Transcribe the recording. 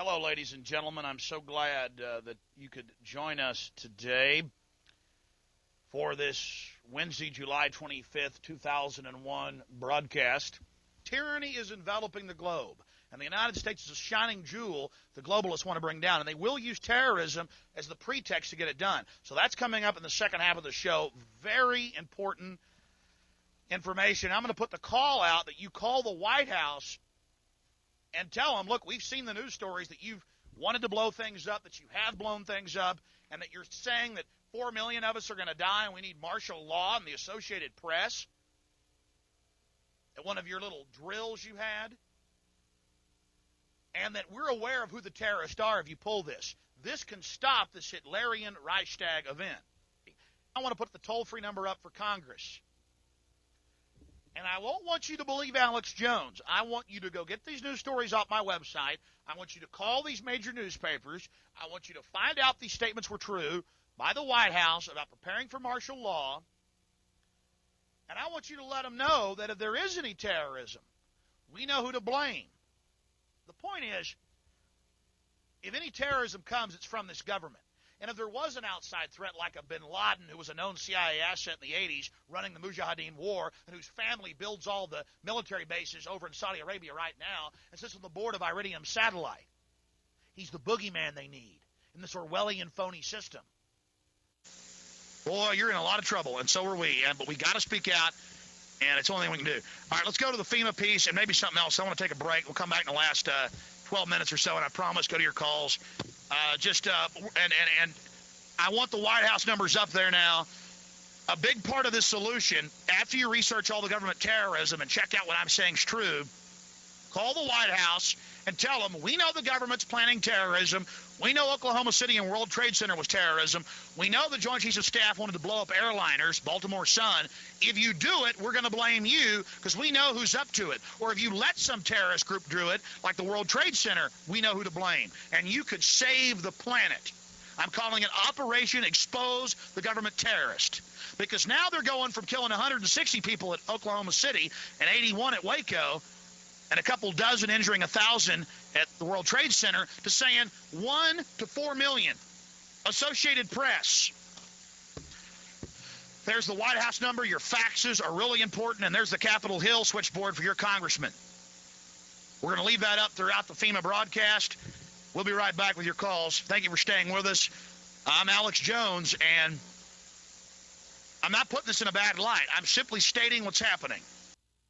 Hello, ladies and gentlemen. I'm so glad that you could join us today for this Wednesday, July 25th, 2001 broadcast. Tyranny is enveloping the globe, and the United States is a shining jewel the globalists want to bring down, and they will use terrorism as the pretext to get it done. So that's coming up in the second half of the show. Very important information. I'm going to put the call out that you call the White House and tell them, look, we've seen the news stories that you've wanted to blow things up, that you have blown things up, and that you're saying that 4 million of us are going to die and we need martial law and the Associated Press at one of your little drills you had, and that we're aware of who the terrorists are if you pull this. This can stop this Hitlerian Reichstag event. I want to put the toll-free number up for Congress. And I won't want you to believe Alex Jones. I want you to go get these news stories off my website. I want you to call these major newspapers. I want you to find out these statements were true by the White House about preparing for martial law. And I want you to let them know that if there is any terrorism, we know who to blame. The point is, if any terrorism comes, it's from this government. And if there was an outside threat like a bin Laden, who was a known CIA asset in the 80s, running the Mujahideen war, and whose family builds all the military bases over in Saudi Arabia right now, and sits on the board of Iridium Satellite, he's the boogeyman they need in this Orwellian phony system. Boy, you're in a lot of trouble, and so are we. But we got to speak out, and it's the only thing we can do. All right, let's go to the FEMA piece and maybe something else. I want to take a break. We'll come back in the last 12 minutes or so, and I promise go to your calls. And I want the White House numbers up there now. A big part of this solution, after you research all the government terrorism and check out what I'm saying is true, call the White House and tell them, we know the government's planning terrorism. We know Oklahoma City and World Trade Center was terrorism. We know the Joint Chiefs of Staff wanted to blow up airliners, Baltimore Sun. If you do it, we're going to blame you because we know who's up to it. Or if you let some terrorist group do it, like the World Trade Center, we know who to blame. And you could save the planet. I'm calling it Operation Expose the Government Terrorist. Because now they're going from killing 160 people at Oklahoma City and 81 at Waco, and a couple dozen injuring 1,000 at the World Trade Center, to saying 1 to 4 million. Associated Press. There's the White House number. Your faxes are really important, and there's the Capitol Hill switchboard for your congressman. We're going to leave that up throughout the FEMA broadcast. We'll be right back with your calls. Thank you for staying with us. I'm Alex Jones, and I'm not putting this in a bad light. I'm simply stating what's happening.